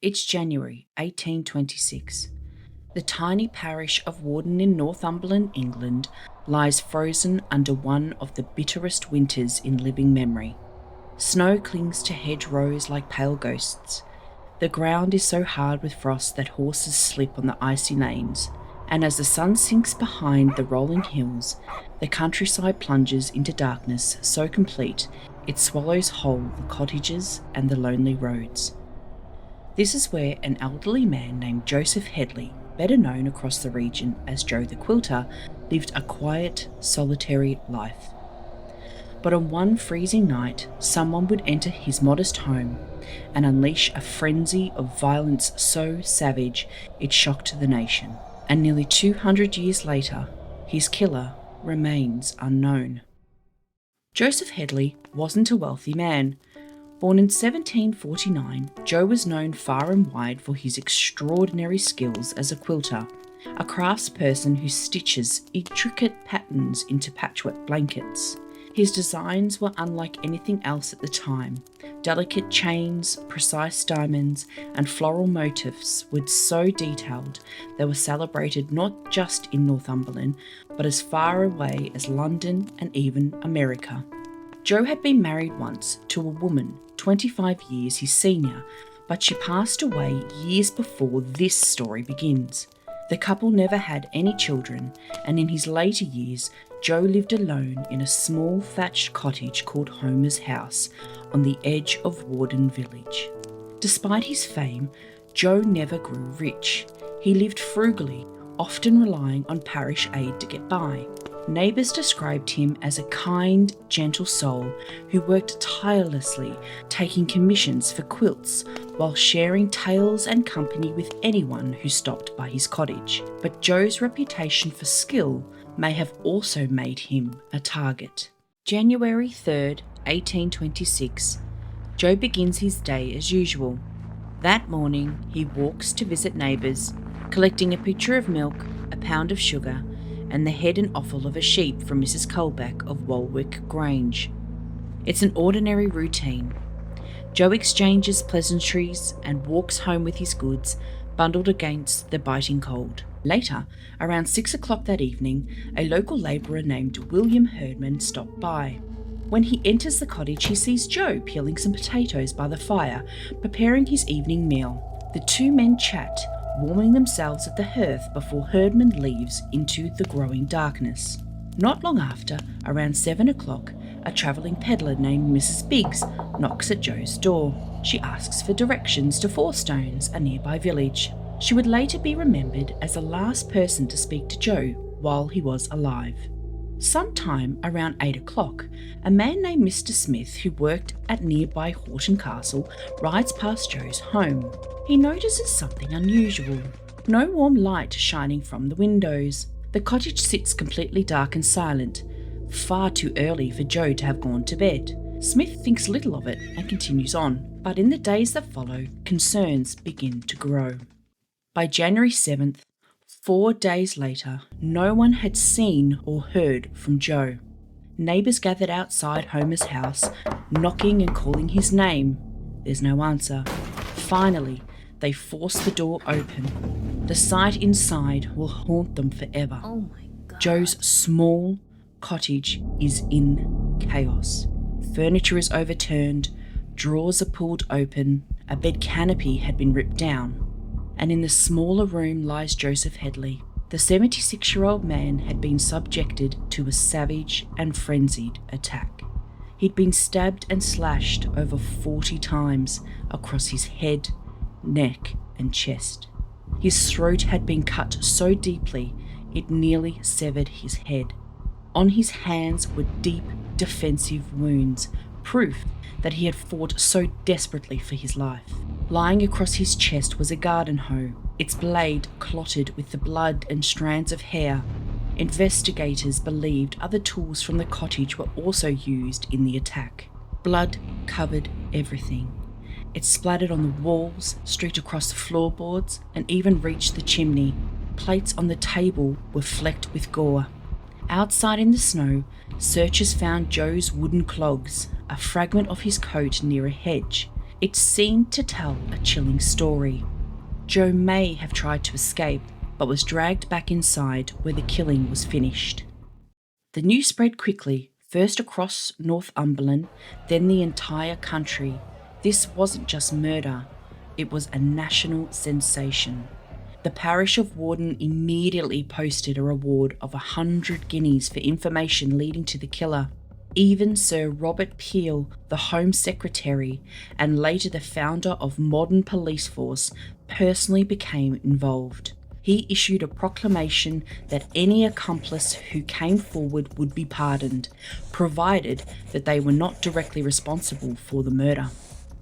It's January 1826. The tiny parish of Warden in Northumberland, England, lies frozen under one of the bitterest winters in living memory. Snow clings to hedgerows like pale ghosts. The ground is so hard with frost that horses slip on the icy lanes, and as the sun sinks behind the rolling hills, the countryside plunges into darkness so complete it swallows whole the cottages and the lonely roads. This is where an elderly man named Joseph Hedley, better known across the region as Joe the Quilter, lived a quiet, solitary life. But on one freezing night, someone would enter his modest home and unleash a frenzy of violence so savage it shocked the nation. And nearly 200 years later, his killer remains unknown. Joseph Hedley wasn't a wealthy man. Born in 1749, Joe was known far and wide for his extraordinary skills as a quilter, a craftsperson who stitches intricate patterns into patchwork blankets. His designs were unlike anything else at the time. Delicate chains, precise diamonds, and floral motifs were so detailed they were celebrated not just in Northumberland, but as far away as London and even America. Joe had been married once to a woman 25 years his senior, but she passed away years before this story begins. The couple never had any children, and in his later years, Joe lived alone in a small thatched cottage called Homer's House on the edge of Warden village. Despite his fame, Joe never grew rich. He lived frugally, often relying on parish aid to get by. Neighbours described him as a kind, gentle soul who worked tirelessly, taking commissions for quilts while sharing tales and company with anyone who stopped by his cottage. But Joe's reputation for skill may have also made him a target. January 3rd, 1826. Joe begins his day as usual. That morning, he walks to visit neighbours, collecting a pitcher of milk, a pound of sugar, and the head and offal of a sheep from Mrs. Colbeck of Walwick Grange. It's an ordinary routine. Joe exchanges pleasantries and walks home with his goods, bundled against the biting cold. Later, around 6 o'clock that evening, a local labourer named William Herdman stopped by. When he enters the cottage, he sees Joe peeling some potatoes by the fire, preparing his evening meal. The two men chat, warming themselves at the hearth before Herdman leaves into the growing darkness. Not long after, around 7 o'clock, a travelling peddler named Mrs. Biggs knocks at Joe's door. She asks for directions to Fourstones, a nearby village. She would later be remembered as the last person to speak to Joe while he was alive. Sometime around 8 o'clock, a man named Mr. Smith, who worked at nearby Horton Castle, rides past Joe's home. He notices something unusual. No warm light shining from the windows. The cottage sits completely dark and silent, far too early for Joe to have gone to bed. Smith thinks little of it and continues on, but in the days that follow, concerns begin to grow. By January 7th, 4 days later, no one had seen or heard from Joe. Neighbours gathered outside Homer's house, knocking and calling his name. There's no answer. Finally, they force the door open. The sight inside will haunt them forever. Oh my God. Joe's small cottage is in chaos. Furniture is overturned, drawers are pulled open, a bed canopy had been ripped down, and in the smaller room lies Joseph Hedley. The 76-year-old man had been subjected to a savage and frenzied attack. He'd been stabbed and slashed over 40 times across his head, neck, and chest. His throat had been cut so deeply it nearly severed his head. On his hands were deep, defensive wounds, proof that he had fought so desperately for his life. Lying across his chest was a garden hoe, its blade clotted with the blood and strands of hair. Investigators believed other tools from the cottage were also used in the attack. Blood covered everything. It splattered on the walls, streaked across the floorboards, and even reached the chimney. Plates on the table were flecked with gore. Outside in the snow, searchers found Joe's wooden clogs, a fragment of his coat near a hedge. It seemed to tell a chilling story. Joe may have tried to escape, but was dragged back inside where the killing was finished. The news spread quickly, first across Northumberland, then the entire country. This wasn't just murder, it was a national sensation. The parish of Warden immediately posted a reward of 100 guineas for information leading to the killer. Even Sir Robert Peel, the Home Secretary and later the founder of modern police force, personally became involved. He issued a proclamation that any accomplice who came forward would be pardoned, provided that they were not directly responsible for the murder.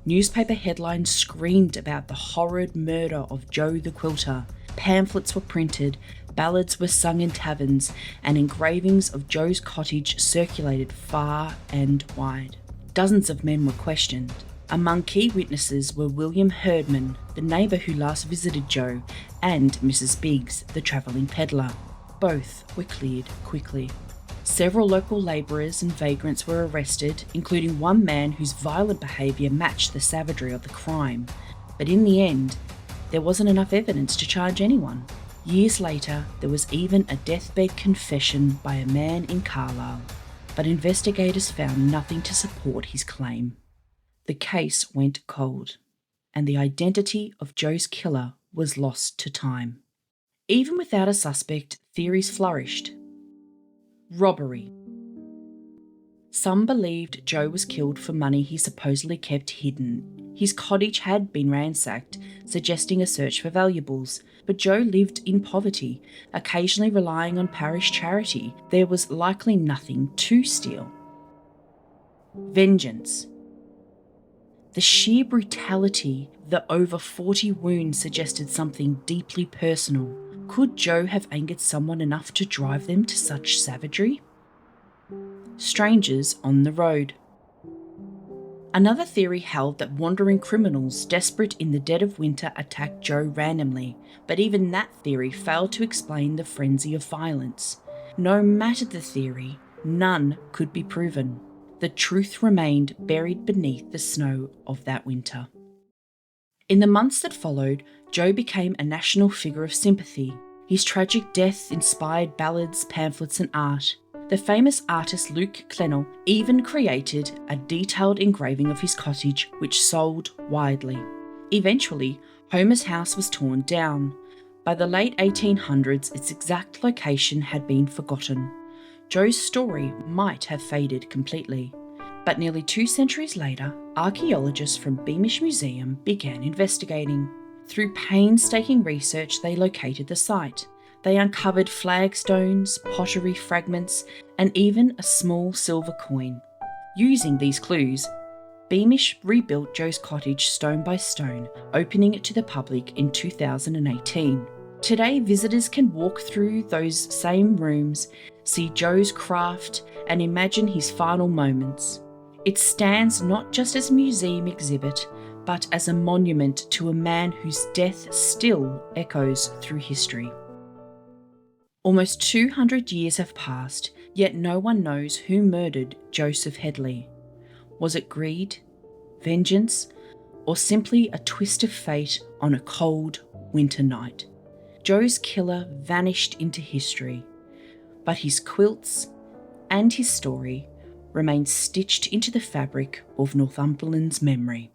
Newspaper headlines screamed about the horrid murder of Joe the Quilter. Pamphlets were printed, ballads were sung in taverns, and engravings of Joe's cottage circulated far and wide. Dozens of men were questioned. Among key witnesses were William Herdman, the neighbour who last visited Joe, and Mrs. Biggs, the travelling peddler. Both were cleared quickly. Several local labourers and vagrants were arrested, including one man whose violent behaviour matched the savagery of the crime. But in the end, there wasn't enough evidence to charge anyone. Years later, there was even a deathbed confession by a man in Carlisle, but investigators found nothing to support his claim. The case went cold, and the identity of Joe's killer was lost to time. Even without a suspect, theories flourished. Robbery. Some believed Joe was killed for money he supposedly kept hidden. His cottage had been ransacked, suggesting a search for valuables, but Joe lived in poverty, occasionally relying on parish charity. There was likely nothing to steal. Vengeance. The sheer brutality, the over 40 wounds suggested something deeply personal. Could Joe have angered someone enough to drive them to such savagery? Strangers on the road. Another theory held that wandering criminals desperate in the dead of winter attacked Joe randomly, but even that theory failed to explain the frenzy of violence. No matter the theory, none could be proven. The truth remained buried beneath the snow of that winter. In the months that followed, Joe became a national figure of sympathy. His tragic death inspired ballads, pamphlets, and art. The famous artist Luke Clennell even created a detailed engraving of his cottage, which sold widely. Eventually, Homer's house was torn down. By the late 1800s, its exact location had been forgotten. Joe's story might have faded completely. But nearly 2 centuries later, archaeologists from Beamish Museum began investigating. Through painstaking research, they located the site. They uncovered flagstones, pottery fragments, and even a small silver coin. Using these clues, Beamish rebuilt Joe's cottage stone by stone, opening it to the public in 2018. Today, visitors can walk through those same rooms, see Joe's craft, and imagine his final moments. It stands not just as a museum exhibit, but as a monument to a man whose death still echoes through history. Almost 200 years have passed, yet no one knows who murdered Joseph Hedley. Was it greed, vengeance, or simply a twist of fate on a cold winter night? Joe's killer vanished into history, but his quilts and his story remain stitched into the fabric of Northumberland's memory.